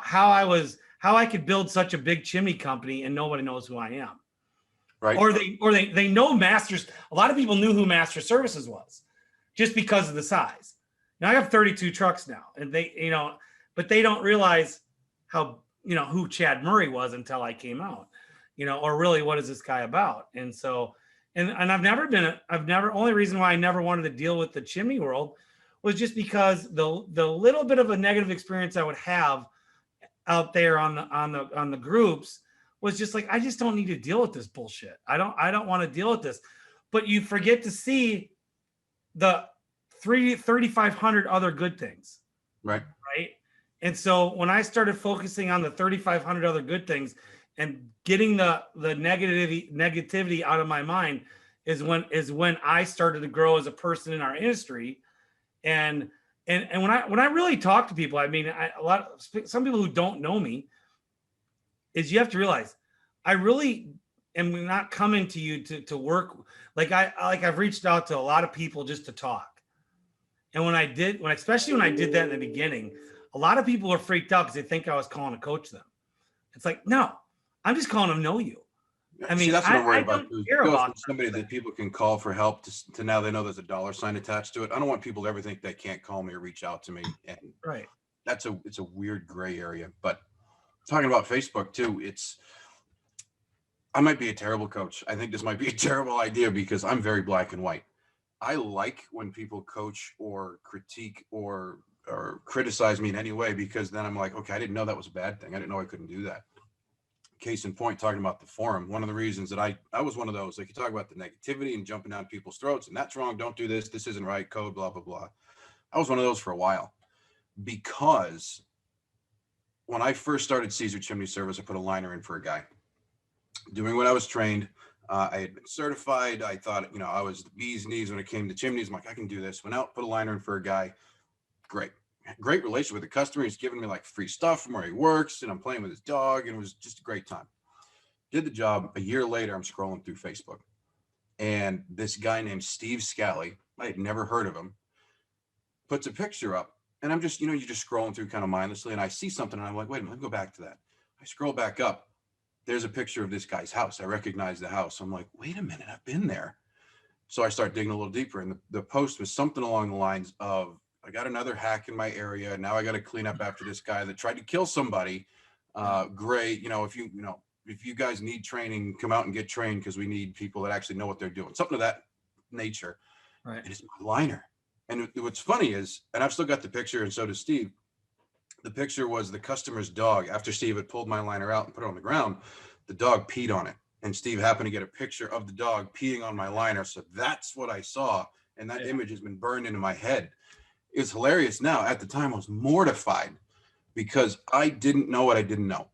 I could build such a big chimney company and nobody knows who I am. Right. Or they know Masters. A lot of people knew who Master Services was just because of the size. Now I have 32 trucks now, and but they don't realize how, who Chad Murray was until I came out, or really what is this guy about? And so, and only reason why I never wanted to deal with the chimney world was just because the little bit of a negative experience I would have out there on the groups was just like, I just don't need to deal with this bullshit. I don't want to deal with this. But you forget to see the 3,500 other good things. Right. And so when I started focusing on the 3,500 other good things and getting the negativity out of my mind is when I started to grow as a person in our industry. And when I really talk to people, I mean, some people who don't know me, is you have to realize I really am not coming to you to work. I've reached out to a lot of people just to talk. And especially when I did that in the beginning, a lot of people are freaked out because they think I was calling to coach them. It's like, no, I'm just calling to know you. I mean, that's what I'm worried about. Care about somebody that people can call for help to now they know there's a dollar sign attached to it. I don't want people to ever think they can't call me or reach out to me. And right. It's a weird gray area. But talking about Facebook too, I might be a terrible coach. I think this might be a terrible idea because I'm very black and white. I like when people coach or critique or criticize me in any way, because then I'm like, okay, I didn't know that was a bad thing. I didn't know I couldn't do that. Case in point, talking about the forum, one of the reasons that I was one of those, like you talk about the negativity and jumping down people's throats and that's wrong, don't do this, this isn't right, code, blah, blah, blah. I was one of those for a while because when I first started Caesar Chimney Service, I put a liner in for a guy doing what I was trained. I had been certified. I thought, I was the bee's knees when it came to chimneys. I'm like, I can do this. Went out, put a liner in for a guy. Great. great relationship with the customer. He's giving me like free stuff from where he works, and I'm playing with his dog, and it was just a great time. Did the job. A year later, I'm scrolling through Facebook, and this guy named Steve Scally, I had never heard of him, puts a picture up, and I'm just, you're just scrolling through kind of mindlessly, and I see something, and I'm like, wait a minute, let me go back to that. I scroll back up. There's a picture of this guy's house. I recognize the house. I'm like, wait a minute, I've been there. So I start digging a little deeper, and the post was something along the lines of, I got another hack in my area. Now I got to clean up after this guy that tried to kill somebody. Great. If you guys need training, come out and get trained, because we need people that actually know what they're doing. Something of that nature. Right. And it's my liner. And what's funny is, and I've still got the picture, and so does Steve. The picture was the customer's dog. After Steve had pulled my liner out and put it on the ground, the dog peed on it. And Steve happened to get a picture of the dog peeing on my liner. So that's what I saw. And that image has been burned into my head. It's hilarious now. At the time, I was mortified because I didn't know what I didn't know.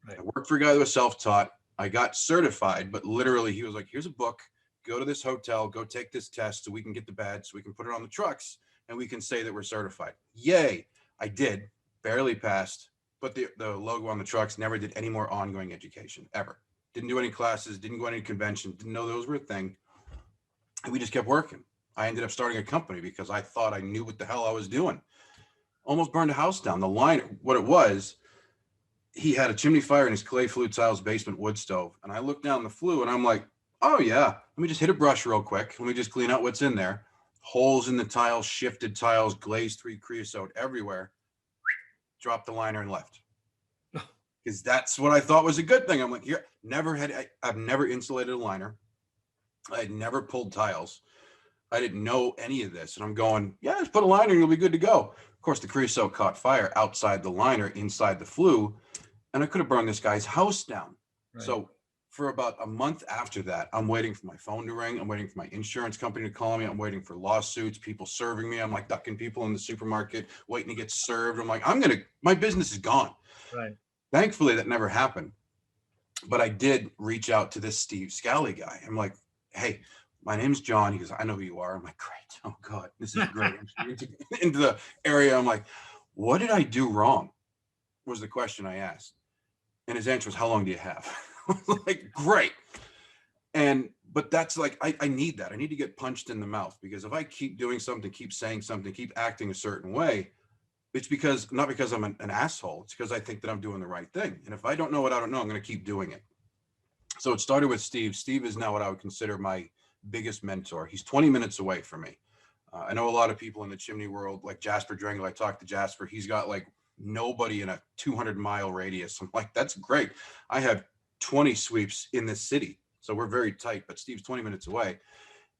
Right. I worked for a guy that was self-taught. I got certified, but literally he was like, here's a book, go to this hotel, go take this test so we can get the badge, so we can put it on the trucks, and we can say that we're certified. Yay. I did, barely passed, but the logo on the trucks, never did any more ongoing education, ever. Didn't do any classes, didn't go to any convention, didn't know those were a thing. And we just kept working. I ended up starting a company because I thought I knew what the hell I was doing. Almost burned a house down. The liner, what it was, he had a chimney fire in his clay flue tiles basement wood stove. And I looked down the flue and I'm like, oh yeah, let me just hit a brush real quick. Let me just clean out what's in there. Holes in the tiles, shifted tiles, glazed 3 creosote everywhere. Dropped the liner and left. Because that's what I thought was a good thing. I'm like, here, I've never insulated a liner. I had never pulled tiles. I didn't know any of this. And I'm going, yeah, just put a liner and you'll be good to go. Of course, the creosote caught fire outside the liner, inside the flue, and I could have burned this guy's house down. Right. So for about a month after that, I'm waiting for my phone to ring. I'm waiting for my insurance company to call me. I'm waiting for lawsuits, people serving me. I'm like ducking people in the supermarket, waiting to get served. I'm like, my business is gone. Right. Thankfully, that never happened. But I did reach out to this Steve Scally guy. I'm like, hey, my name's John. He goes, I know who you are. I'm like, great. Oh God, this is great. into the area. I'm like, what did I do wrong? Was the question I asked. And his answer was, how long do you have? I was like, great. But that's like, I need that. I need to get punched in the mouth, because if I keep doing something, keep saying something, keep acting a certain way, it's not because I'm an asshole. It's because I think that I'm doing the right thing. And if I don't know what I don't know, I'm going to keep doing it. So it started with Steve. Steve is now what I would consider my biggest mentor. He's 20 minutes away from me. I know a lot of people in the chimney world, like Jasper Drengle. I talked to Jasper. He's got like nobody in a 200-mile radius. I'm like, that's great. I have 20 sweeps in this city. So we're very tight, but Steve's 20 minutes away.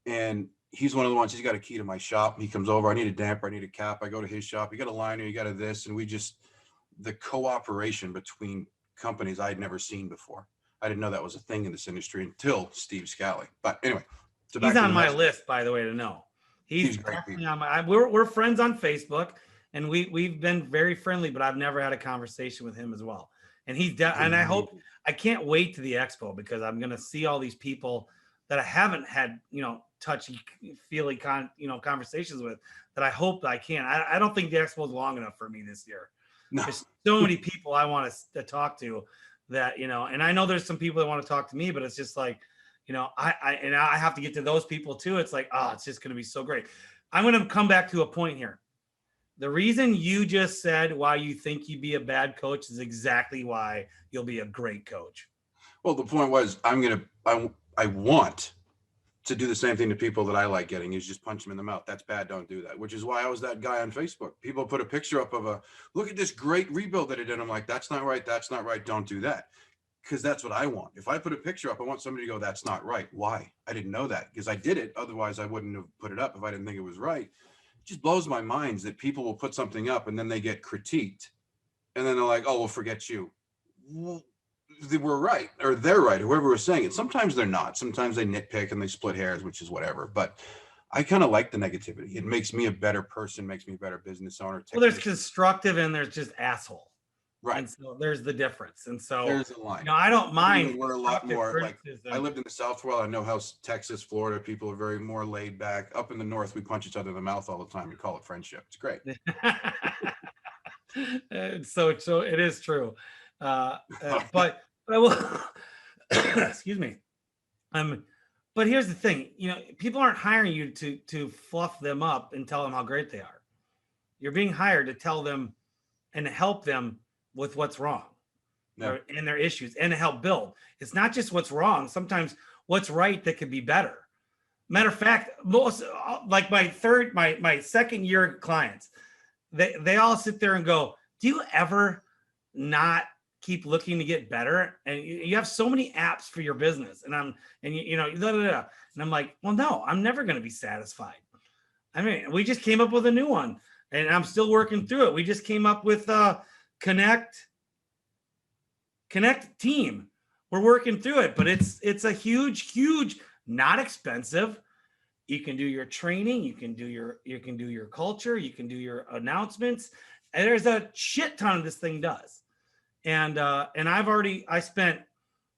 And he's one of the ones, he's got a key to my shop. He comes over, I need a damper, I need a cap. I go to his shop, you got a liner, you got a this. And the cooperation between companies I'd never seen before. I didn't know that was a thing in this industry until Steve Scally. But anyway. So he's on my list, by the way, to know. He's definitely on my, we're friends on Facebook, and we've been very friendly, but I've never had a conversation with him as well. And and I can't wait to the expo, because I'm going to see all these people that I haven't had, touchy feely conversations with, that I hope that I can. I don't think the expo is long enough for me this year. No. There's so many people I want to talk to that, and I know there's some people that want to talk to me, but it's just like, I have to get to those people too. It's like, it's just going to be so great. I'm going to come back to a point here. The reason you just said why you think you'd be a bad coach is exactly why you'll be a great coach. Well, the point was, I want to do the same thing to people that I like getting, is just punch them in the mouth. That's bad. Don't do that. Which is why I was that guy on Facebook. People put a picture up of look at this great rebuild that I did. I'm like, that's not right. That's not right. Don't do that. Because that's what I want. If I put a picture up, I want somebody to go, that's not right. Why? I didn't know that, because I did it. Otherwise, I wouldn't have put it up if I didn't think it was right. It just blows my mind that people will put something up and then they get critiqued. And then they're like, oh, we'll forget you. Well, they were right, or they're right, whoever was saying it. Sometimes they're not. Sometimes they nitpick and they split hairs, which is whatever. But I kind of like the negativity. It makes me a better person, makes me a better business owner. Well, there's constructive and there's just asshole. Right. And so there's the difference. And so, There's a line. I don't mind We're a lot constructive more like, I criticism. lived in the South world. I know how Texas, Florida, people are very more laid back. Up in the North, we punch each other in the mouth all the time. We call it friendship. It's great. So it is true. But I will, excuse me. But here's the thing, people aren't hiring you to fluff them up and tell them how great they are. You're being hired to tell them and help them with what's wrong and their issues and to help build. It's not just what's wrong. Sometimes what's right that could be better. Matter of fact, most like my second year clients, they all sit there and go, do you ever not keep looking to get better? And you have so many apps for your business. And and I'm like, well, no, I'm never going to be satisfied. I mean, we just came up with a new one and I'm still working through it. We just came up with Connect Team. We're working through it, but it's a huge, not expensive. You can do your training, you can do your culture, you can do your announcements, and there's a shit ton of this thing does. And I spent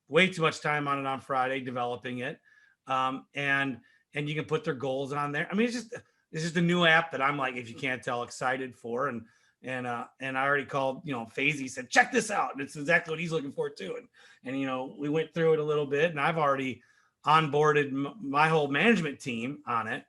way too much time on it on Friday developing it. And you can put their goals on there. I mean, it's just a new app that I'm like, if you can't tell, excited for. And I already called, Fazy, said, check this out. And it's exactly what he's looking for too. And we went through it a little bit, and I've already onboarded my whole management team on it.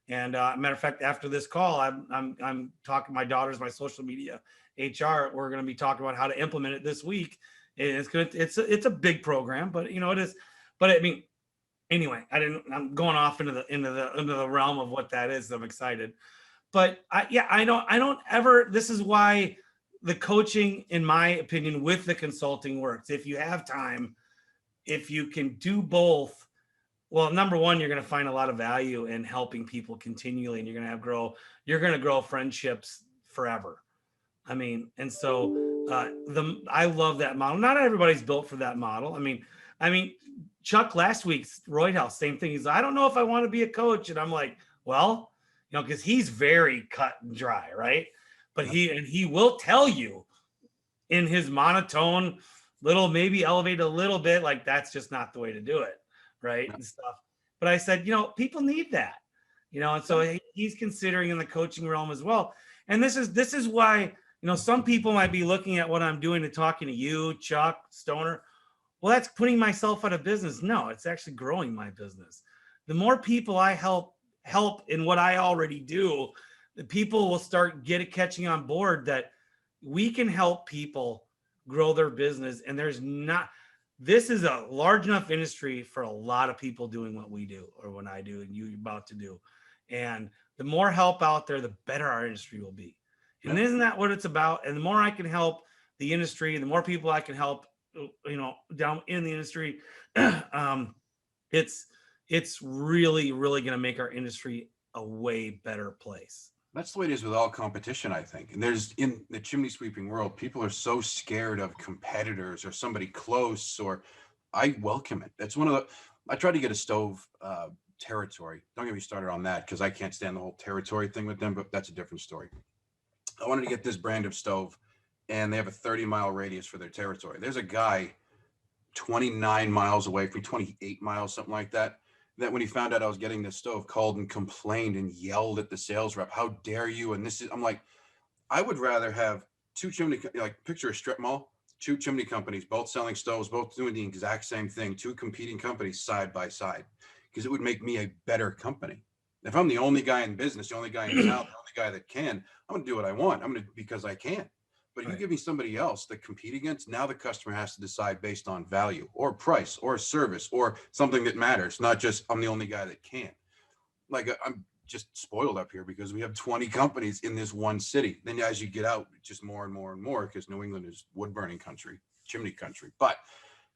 And matter of fact, after this call, I'm talking to my daughters, my social media HR. We're going to be talking about how to implement it this week. And it's a big program, but it is. But I mean, anyway, I'm going off into the realm of what that is. I'm excited, but I don't ever. This is why the coaching, in my opinion, with the consulting works. If you have time, if you can do both. Well, number one, you're going to find a lot of value in helping people continually, and you're going to grow friendships forever. I mean, and so I love that model. Not everybody's built for that model. I mean, Chuck last week's Royd House, same thing. He's, I don't know if I want to be a coach, and I'm like, well, because he's very cut and dry, right? But he will tell you in his monotone, little maybe elevate a little bit, like that's just not the way to do it. Right. And stuff. But I said, people need that, and so he's considering in the coaching realm as well. And this is why, some people might be looking at what I'm doing and talking to you, Chuck, Stoner. Well, that's putting myself out of business. No, it's actually growing my business. The more people I help in what I already do, the people will start catching on board that we can help people grow their business. And this is a large enough industry for a lot of people doing what we do, or what I do and you're about to do. And the more help out there, the better our industry will be. And isn't that what it's about? And the more I can help the industry, the more people I can help, down in the industry, it's really, really going to make our industry a way better place. That's the way it is with all competition, I think. And there's, in the chimney sweeping world, people are so scared of competitors or somebody close, or I welcome it. That's I tried to get a stove territory. Don't get me started on that, because I can't stand the whole territory thing with them, but that's a different story. I wanted to get this brand of stove, and they have a 30-mile radius for their territory. There's a guy 29 miles away from 28 miles, something like that, that when he found out I was getting this stove, called and complained and yelled at the sales rep, how dare you? And I'm like, I would rather have two chimney, like picture a strip mall, two chimney companies, both selling stoves, both doing the exact same thing, two competing companies side by side, because it would make me a better company. If I'm the only guy in business, the only guy in town, the only guy that can, I'm going to do what I want. Because I can. But if you give me somebody else to compete against, now the customer has to decide based on value or price or service or something that matters, not just I'm the only guy that can. Like, I'm just spoiled up here because we have 20 companies in this one city. Then as you get out, just more and more and more, because New England is wood burning country, chimney country, but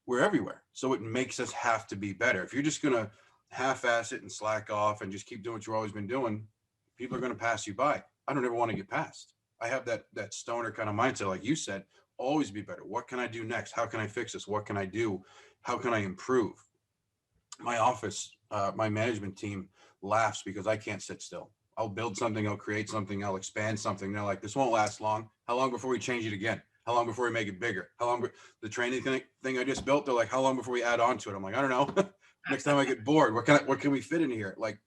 we're everywhere. So it makes us have to be better. If you're just going to half-ass it and slack off and just keep doing what you've always been doing, people are going to pass you by. I don't ever want to get passed. I have that stoner kind of mindset, like you said, always be better. What can I do next? How can I fix this? What can I do? How can I improve? My office, my management team laughs because I can't sit still. I'll build something, I'll create something, I'll expand something. They're like, this won't last long. How long before we change it again? How long before we make it bigger? How long? The training thing I just built, they're like, how long before we add on to it? I'm like, I don't know. Next time I get bored, what can we fit in here? Like,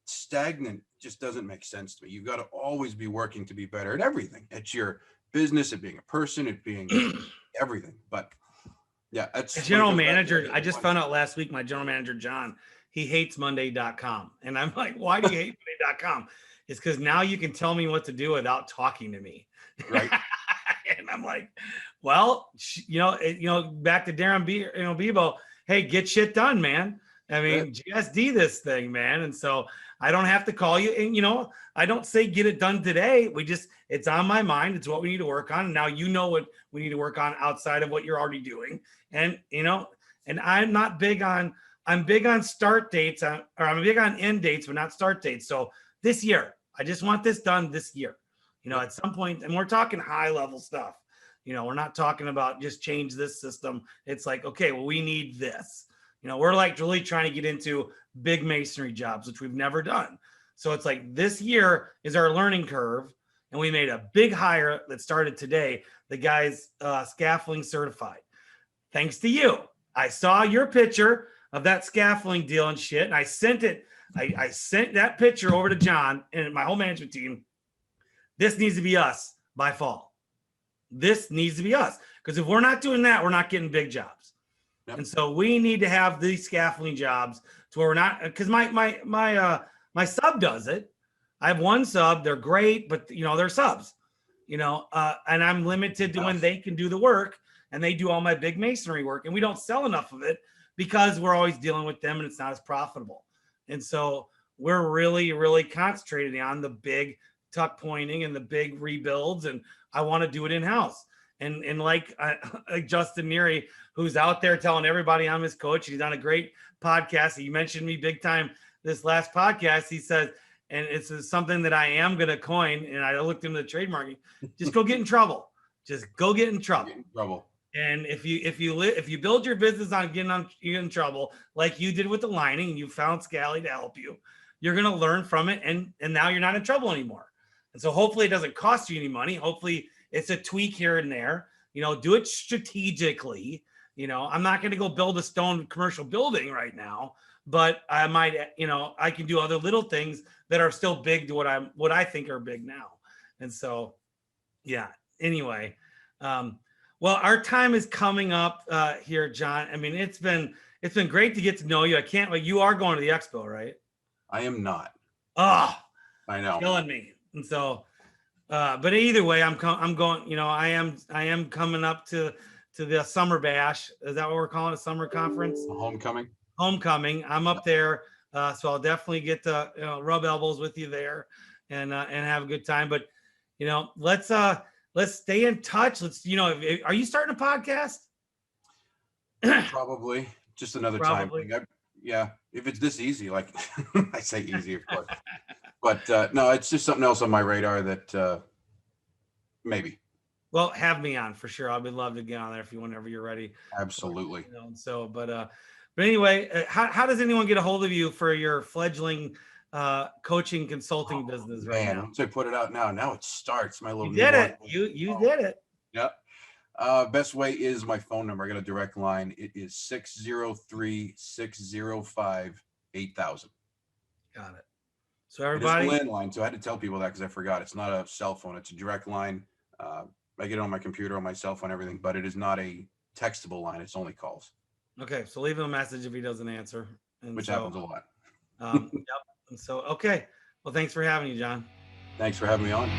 stagnant just doesn't make sense to me. You've got to always be working to be better at everything. At your business, at being a person, at being everything. But yeah, that's general manager. I just found out last week, my general manager, John, he hates Monday.com. And I'm like, why do you hate Monday.com? It's because now you can tell me what to do without talking to me. Right. And I'm like, well, back to Darren Bebo, hey, get shit done, man. I mean, GSD this thing, man. And so I don't have to call you. And, I don't say get it done today. It's on my mind. It's what we need to work on. And now what we need to work on outside of what you're already doing. And, and I'm big on start dates, I'm big on end dates, but not start dates. So this year, I just want this done this year, at some point, and we're talking high level stuff. We're not talking about just change this system. It's like, okay, well, we need this. We're like really trying to get into big masonry jobs, which we've never done. So it's like this year is our learning curve. And we made a big hire that started today. The guy's scaffolding certified. Thanks to you. I saw your picture of that scaffolding deal and shit. And I sent it. I sent that picture over to John and my whole management team. This needs to be us by fall. This needs to be us. Because if we're not doing that, we're not getting big jobs. Yep. And so we need to have these scaffolding jobs to where we're not, because my sub does it. I have one sub, they're great, but they're subs, and I'm limited to when they can do the work, and they do all my big masonry work, and we don't sell enough of it because we're always dealing with them and it's not as profitable. And so we're really, really concentrating on the big tuck pointing and the big rebuilds, and I want to do it in-house. And like Justin Neary, who's out there telling everybody I'm his coach, he's on a great podcast. He mentioned me big time this last podcast. He said, and it's something that I am going to coin, and I looked into the trademarking, just go get in trouble. Just go get in trouble. Get in trouble. And if you build your business on getting in trouble, like you did with the lining, and you found Scally to help you, you're going to learn from it, and now you're not in trouble anymore. And so hopefully it doesn't cost you any money. Hopefully it's a tweak here and there. Do it strategically. I'm not going to go build a stone commercial building right now, but I might, I can do other little things that are still big to what I think are big now. And so, yeah. Anyway, well, our time is coming up here, John. I mean, it's been great to get to know you. You are going to the expo, right? I am not. Oh, I know. Killing me. And so, but either way, I'm going. I am coming up to the summer bash. Is that what we're calling it? A summer conference? Homecoming. Homecoming. I'm up there, so I'll definitely get to rub elbows with you there, and have a good time. But let's stay in touch. Are you starting a podcast? Probably just another time. Yeah, if it's this easy, like I say easy, of course. But no, it's just something else on my radar that maybe. Well, have me on for sure. I would love to get on there whenever you're ready. Absolutely. So, but anyway, how does anyone get a hold of you for your fledgling coaching consulting business right now? Once I put it out now it starts. My little. You did it. You did it. Yep. Best way is my phone number. I got a direct line. It is 603-605-8000. Got it. So everybody. It's a landline, so I had to tell people that because I forgot. It's not a cell phone. It's a direct line. I get it on my computer, on my cell phone, everything, but it is not a textable line. It's only calls. Okay, so leave him a message if he doesn't answer. Which happens a lot. Yep. And so, okay. Well, thanks for having me, John. Thanks for having me on.